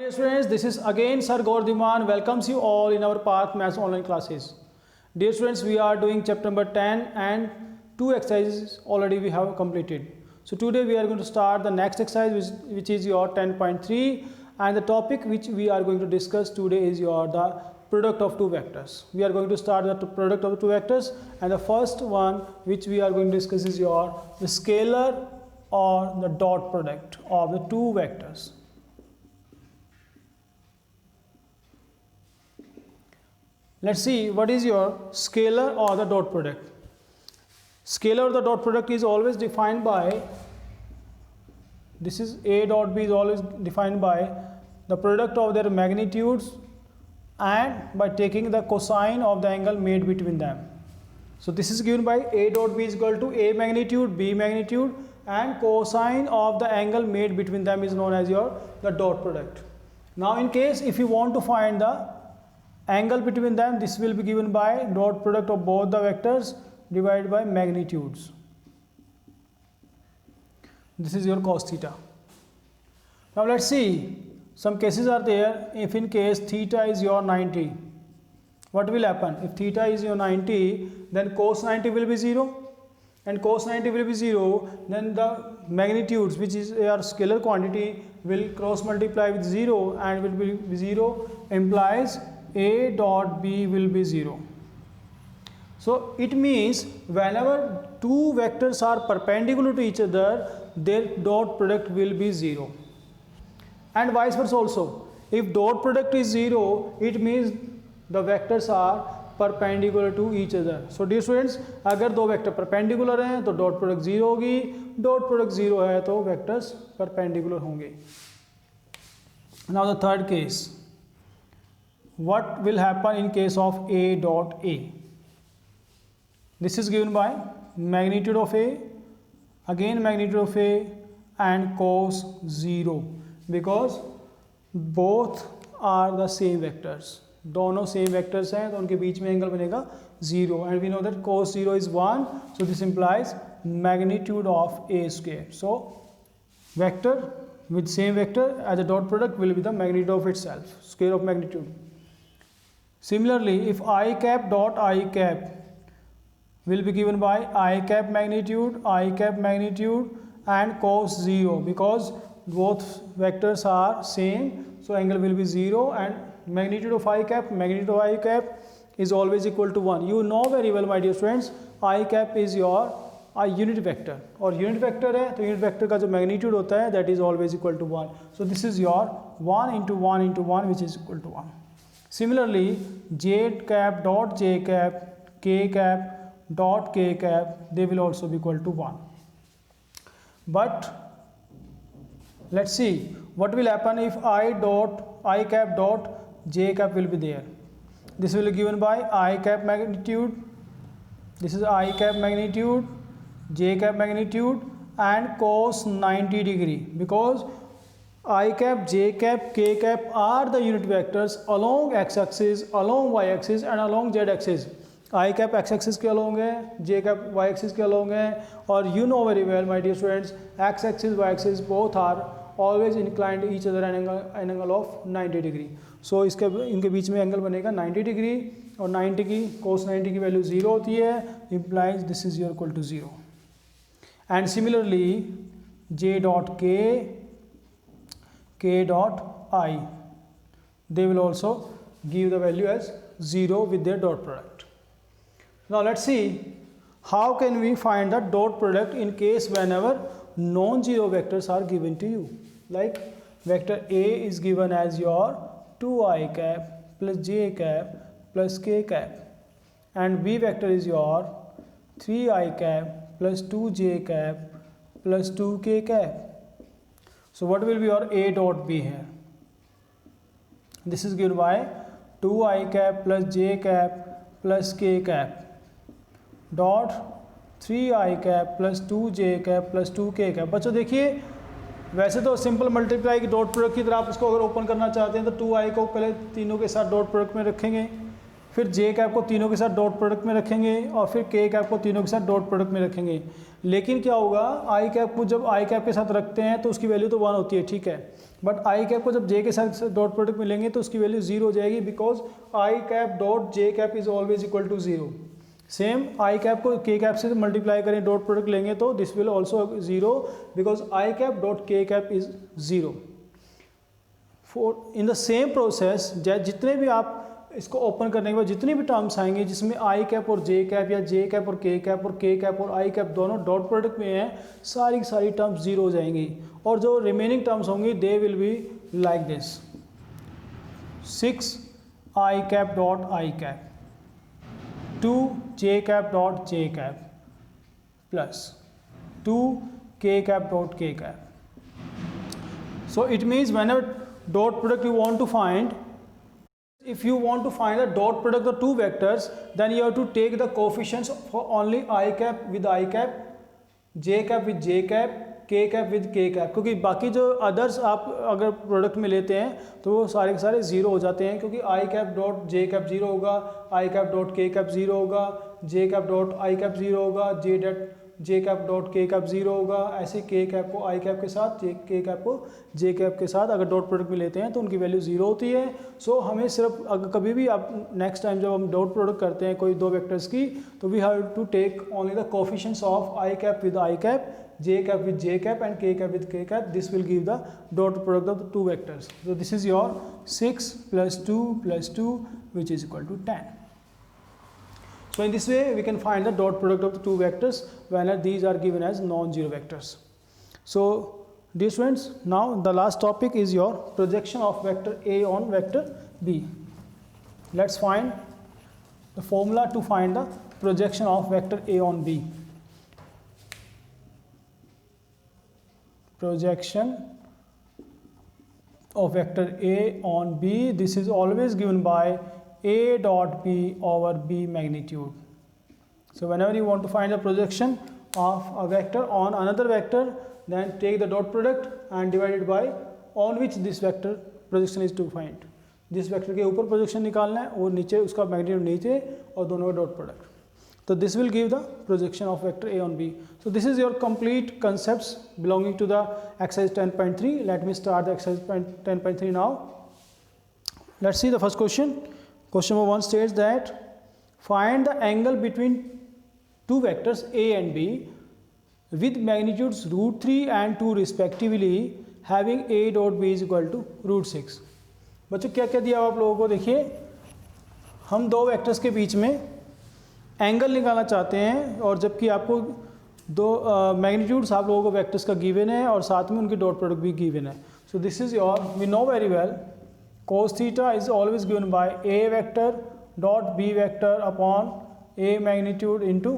Dear students, this is again Sir Gaurdiman welcomes you all in our Path Maths online classes. Dear students, we are doing chapter number 10 and two exercises already we have completed. So today we are going to start the next exercise which is your 10.3, and the topic which we are going to discuss today is the product of two vectors. We are going to start the product of two vectors, and the first one which we are going to discuss is the scalar or the dot product of the two vectors. Let's see what is your scalar or the dot product. Scalar or the dot product is always defined by, this is A dot B is always defined by the product of their magnitudes and by taking the cosine of the angle made between them. So this is given by A dot B is equal to A magnitude, B magnitude, and cosine of the angle made between them is known as the dot product. Now in case if you want to find the angle between them, this will be given by dot product of both the vectors divided by magnitudes. This is your cos theta. Now let's see, some cases are there. If in case theta is your 90, what will happen? If theta is your 90, then cos 90 will be 0, and cos 90 will be 0, then the magnitudes, which is your scalar quantity, will cross multiply with 0 and will be 0, implies A dot B will be 0. So it means whenever two vectors are perpendicular to each other, their dot product will be 0. And vice versa also. If dot product is 0, it means the vectors are perpendicular to each other. So dear students, अगर दो vector perpendicular हैं तो dot product 0 होगी, dot product 0 है तो vectors perpendicular होंगे. Now the third case. What will happen in case of A dot A? This is given by magnitude of A, again magnitude of A, and cos 0, because both are the same vectors. दोनों same vectors हैं तो उनके बीच में angle बनेगा 0, and we know that cos 0 is 1, so this implies magnitude of A square. So vector with same vector as a dot product will be the magnitude of itself, square of magnitude. Similarly, if I cap dot I cap will be given by I cap magnitude, and cos 0, because both vectors are same, so angle will be 0, and magnitude of I cap is always equal to 1. You know very well, my dear students, I cap is your unit vector, और unit vector है तो unit vector का जो magnitude होता है that is always equal to 1. So this is your 1 into 1 into 1 which is equal to 1. Similarly, j cap dot j cap, k cap dot k cap, they will also be equal to 1. But let's see what will happen if I cap dot j cap will be there. This will be given by I cap magnitude, this is I cap magnitude, j cap magnitude, and cos 90 degree, because I cap, j cap, k cap are the unit vectors along x axis, along y axis, and along z axis. I cap x axis के along है, j cap y axis के along है, और you know very well, my dear students, x axis, y axis both are always inclined to each other an angle of 90 degree. So इनके बीच में angle बनेगा 90 degree, और 90 की cos 90 की value 0 होती है, implies this is equal to 0. And similarly, j dot k dot I, they will also give the value as 0 with their dot product. Now let's see how can we find the dot product in case whenever non-zero vectors are given to you. Like vector A is given as your 2i cap plus j cap plus k cap, and B vector is your 3i cap plus 2j cap plus 2k cap. So what will be your A dot B here? This is given by 2i cap plus j cap plus k cap dot 3i cap plus 2j cap plus 2k cap. बच्चों देखिए, वैसे तो simple multiply की dot product की तरह आप इसको अगर ओपन करना चाहते हैं तो 2i को पहले तीनों के साथ डॉट प्रोडक्ट में रखेंगे, फिर j कैप को तीनों के साथ डॉट प्रोडक्ट में रखेंगे, और फिर k कैप को तीनों के साथ डॉट प्रोडक्ट में रखेंगे. लेकिन क्या होगा, i कैप को जब i कैप के साथ रखते हैं तो उसकी वैल्यू तो 1 होती है, ठीक है, बट आई कैप को जब जे के साथ डॉट प्रोडक्ट में लेंगे तो उसकी वैल्यू जीरो हो जाएगी, because I cap dot J cap is always equal to zero. Same i cap को के कैप से मल्टीप्लाई करें, डॉट प्रोडक्ट लेंगे तो this will also zero, because I cap dot K cap is zero. For in the same process जितने भी आप इसको open करने के बाद जितनी भी टर्म्स आएंगे जिसमें आई कैप और जे कैप या जे कैप और के कैप और आई कैप दोनों डॉट प्रोडक्ट में हैं, सारी की सारी टर्म्स जीरो हो जाएंगी, और जो रिमेनिंग टर्म्स होंगी they will be like this 6 I cap dot I cap, 2 J cap dot J cap plus 2 के cap dot K cap. So it means whenever dot product you want to find, if you want to find the dot product of two vectors, then you have to take the coefficients for only I cap with I cap, J cap with J cap, K cap with K cap, क्योंकि बाकी जो others आप अगर product में लेते हैं तो वो सारे के सारे जीरो हो जाते हैं, क्योंकि I cap dot J cap zero होगा, I cap dot K cap zero होगा, J cap dot I cap zero होगा, J cap dot K cap zero होगा। ऐसे के कैप को आई कैप के साथ, के कैप को जे कैप के साथ अगर डॉट प्रोडक्ट में लेते हैं तो उनकी वैल्यू जीरो होती है। सो हमें सिर्फ अगर कभी भी आप नेक्स्ट टाइम जब हम डॉट प्रोडक्ट करते हैं कोई दो वेक्टर्स की, तो we have to take only the coefficients of i cap with i cap, j cap with j cap and k cap with k cap. This will give the dot product of the two vectors. So this is your 6 + 2 + 2 which is equal to 10. So in this way we can find the dot product of the two vectors whenever these are given as non-zero vectors. So dear students, now the last topic is your projection of vector A on vector B. Let's find the formula to find the projection of vector A on B. Projection of vector A on B, this is always given by A dot B over B magnitude. So whenever you want to find the projection of a vector on another vector, then take the dot product and divide it by on which this vector projection is to find. जिस vector के ऊपर projection निकालना है और नीचे उसका magnitude नीचे और दोनों का डॉट प्रोडक्ट, तो this will give the projection of vector A on B. So this is your complete concepts belonging to the exercise 10.3. Let me start the exercise 10.3 now. Let's see the first question. Question number 1 states that find the angle between two vectors A and B with magnitudes √3 and 2 respectively, having A dot B is equal to √6. बच्चों क्या क्या दिया आप लोगों को, देखिए हम दो वेक्टर्स के बीच में एंगल निकालना चाहते हैं, और जबकि आपको दो मैग्नीट्यूड्स आप लोगों को वेक्टर्स का गिवन है और साथ में उनकी डॉट प्रोडक्ट भी गिवन है. So this is your, we know very well cos theta is always given by A vector dot B vector upon A magnitude into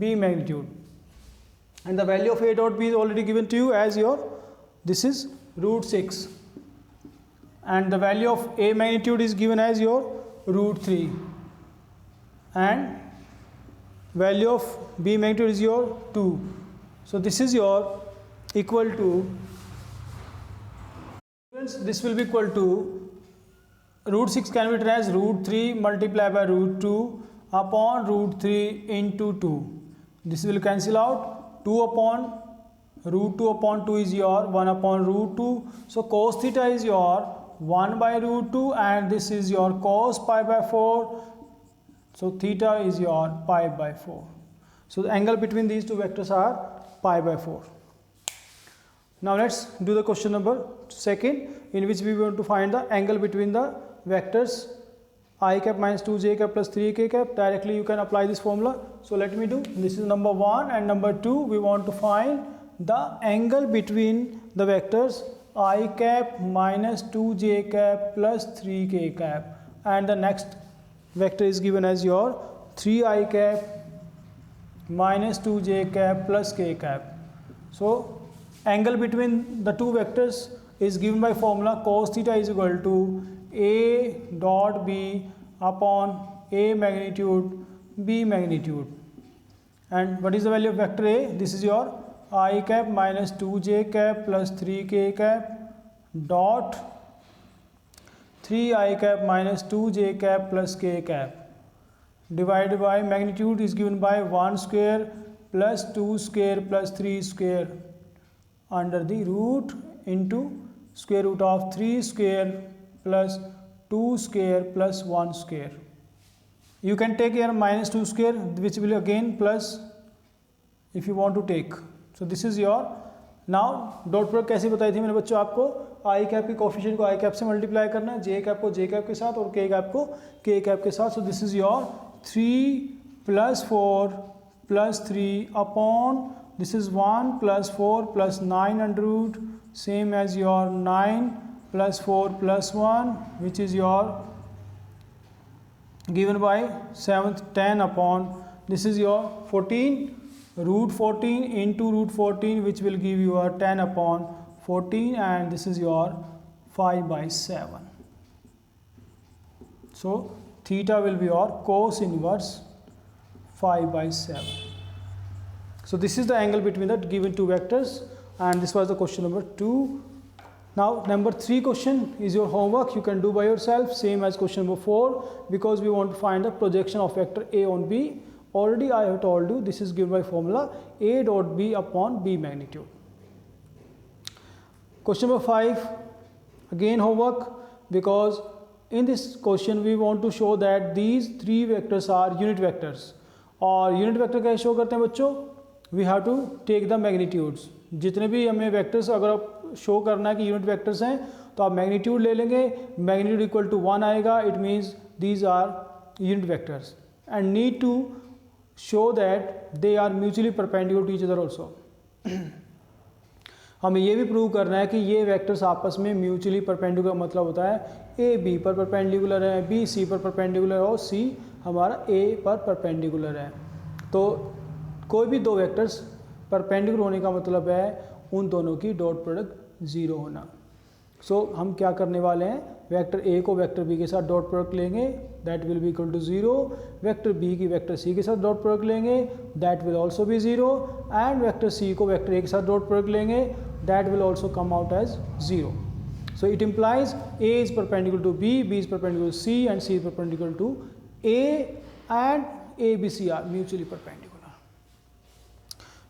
B magnitude, and the value of A dot B is already given to you as your, this is √6, and the value of A magnitude is given as your √3, and value of B magnitude is your 2. So this is your equal to, this will be equal to √6 can be written as √3 multiplied by √2 upon √3 into 2. This will cancel out. 2 upon √2 upon 2 is your 1 upon √2. So cos theta is your 1 by √2, and this is your cos pi by 4. So theta is your pi by 4. So the angle between these two vectors are pi by 4. Now let's do the question number 2, in which we want to find the angle between the vectors I cap minus 2j cap plus 3k cap. Directly you can apply this formula. So let me do, this is number 1, and number 2 we want to find the angle between the vectors I cap minus 2j cap plus 3k cap, and the next vector is given as your 3i cap minus 2j cap plus k cap. So angle between the two vectors is given by formula cos theta is equal to A dot B upon A magnitude B magnitude. And what is the value of vector A? This is your I cap minus 2j cap plus 3k cap dot 3i cap minus 2j cap plus k cap divided by magnitude is given by 1 square plus 2 square plus 3 square under the root into square root of 3 square plus 2 square plus 1 square. You can take here minus 2 square, which will again plus if you want to take. So this is your, now dot product कैसे बताई थी मैंने बच्चों आपको, आई cap के coefficient को आई cap से multiply करना है, जे कैप को जे कैप के साथ और के कैप को के कैप के साथ. सो this is your 3 plus 4 plus 3 upon, this is 1 plus 4 plus 9 under root, same as your 9 plus 4 plus 1, which is your given by 7th 10 upon, this is your 14 root 14 into root 14, which will give you a 10 upon 14, and this is your 5 by 7. So theta will be your cos inverse 5 by 7. So this is the angle between the given two vectors, and this was the question number 2. Now number 3 question is your homework. You can do by yourself, same as question number 4, because we want to find the projection of vector A on B. Already I have told you this is given by formula A dot B upon B magnitude. Question number 5, again homework, because in this question we want to show that these 3 vectors are unit vectors. और unit vector कैसे show करते हैं बच्चों, we have to take the magnitudes. जितने भी हमें vectors अगर आप शो करना है कि यूनिट वेक्टर्स हैं तो आप मैग्नीट्यूड ले लेंगे, मैग्नीट्यूड इक्वल टू 1 आएगा, it means these are unit vectors, and need to show that they are mutually perpendicular to each other also. हमें ये भी प्रूव करना है कि ये वेक्टर्स आपस में म्यूचुअली परपेंडिकुलर, मतलब होता है ए बी पर परपेंडिकुलर है, बी सी पर परपेंडिकुलर है और सी हमारा ए पर परपेंडिकुलर है. तो कोई भी दो वेक्टर्स परपेंडिकुलर होने का मतलब है उन दोनों की डॉट प्रोडक्ट 0 होना. सो हम क्या करने वाले हैं, वेक्टर ए को वेक्टर बी के साथ डॉट प्रोडक्ट लेंगे, that will be equal to 0. Vector b की वेक्टर सी के साथ डॉट प्रोडक्ट लेंगे, that will also be 0. And vector c को वेक्टर ए के साथ डॉट प्रोडक्ट लेंगे, that will also come out as 0. So it implies A is perpendicular to B, B is perpendicular to C, and C is perpendicular to A, and A, B, C are mutually perpendicular.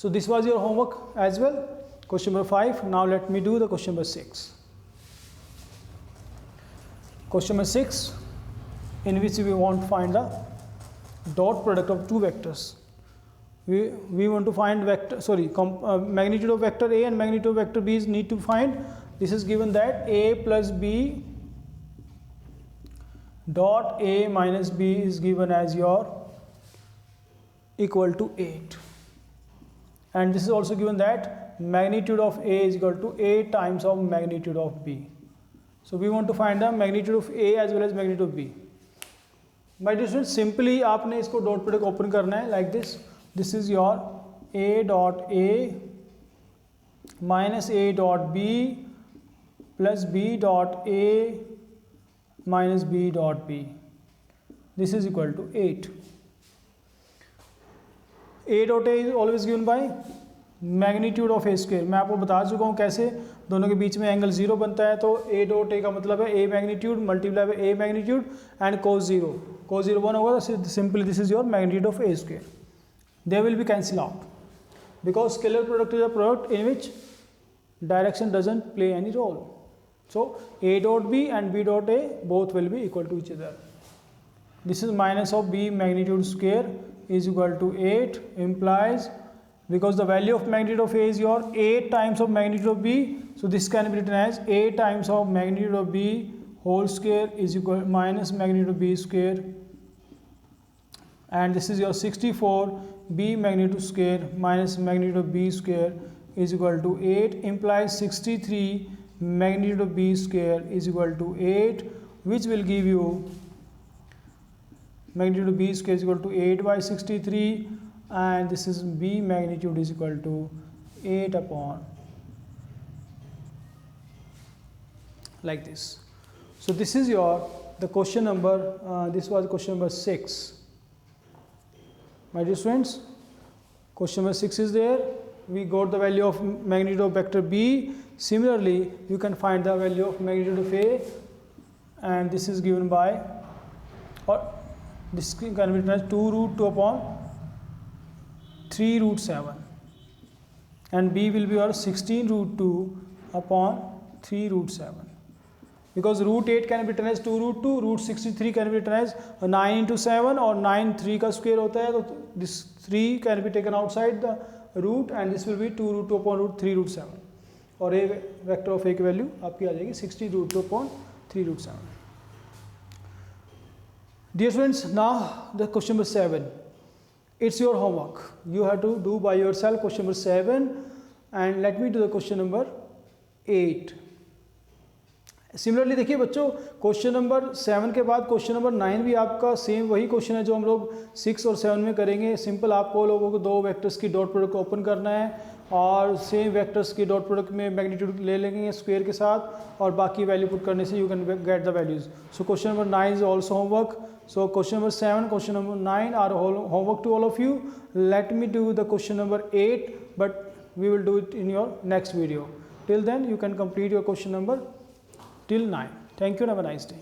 So this was your homework as well. Question number 5. Now let me do the question number 6. Question number 6, in which we want to find the dot product of two vectors. We want to find magnitude of vector A and magnitude of vector B is need to find. This is given that A plus B dot A minus B is given as your equal to 8, and this is also given that magnitude of A is equal to 8 times of magnitude of B. So we want to find the magnitude of A as well as magnitude of B. My dear students, simply आपने इसको dot product open करना है like this. This is your A dot A minus A dot B plus B dot A minus B dot B. This is equal to 8. A dot A is always given by magnitude of A square. मैं आपको बता चुका हूँ कैसे दोनों के बीच में angle 0 बनता है. तो A dot A का मतलब है A magnitude multiply by A magnitude and cos 0. cos 0 1 होगा, तो simply this is your magnitude of A square. They will be cancelled out because scalar product is a product in which direction doesn't play any role. So A dot B and B dot A both will be equal to each other. This is minus of B magnitude square is equal to 8, implies, because the value of magnitude of A is your 8 times of magnitude of B, so this can be written as 8 times of magnitude of B whole square is equal minus magnitude of B square, and this is your 64 B magnitude square minus magnitude of B square is equal to 8, implies 63 magnitude of B square is equal to 8, which will give you magnitude of B square is equal to 8 by 63, and this is B magnitude is equal to 8 upon like this. So this is your the question number this was question number 6. My dear students, question number 6 is there. We got the value of magnitude of vector B. Similarly, you can find the value of magnitude of A, and this is given by, or this can be written as 2 root 2 upon 3 root 7, and B will be our 16 root 2 upon 3 root 7. Because root 8 can be written as 2 root 2, root 63 can be written as 9 into 7 और 9 3 का square होता है, तो this 3 can be taken outside the root and this will be 2 root 2 upon root 3 root 7 और a vector of a की value आपकी आ जाएगी 60 root 2 upon 3 root 7. Dear students, now the question number 7. It's your homework. You have to do by yourself question number 7 and let me do the question number 8. Similarly देखिए बच्चों, question number 7 के बाद question number 9 भी आपका same वही question है जो हम लोग 6 और 7 में करेंगे. सिंपल आपको लोगों को दो वेक्टर्स की डॉट प्रोडक्ट को ओपन करना है और सेम वेक्टर्स की डॉट प्रोडक्ट में मैग्नीट्यूड ले लेंगे स्क्वायर के साथ और बाकी वैल्यू पुट करने से you can get the values. So question number 9 is also homework. So question number 7, question number 9 are homework to all of you. Let me do the question number 8, but we will do it in your next video. Till then, you can complete your question number till 9. Thank you and have a nice day.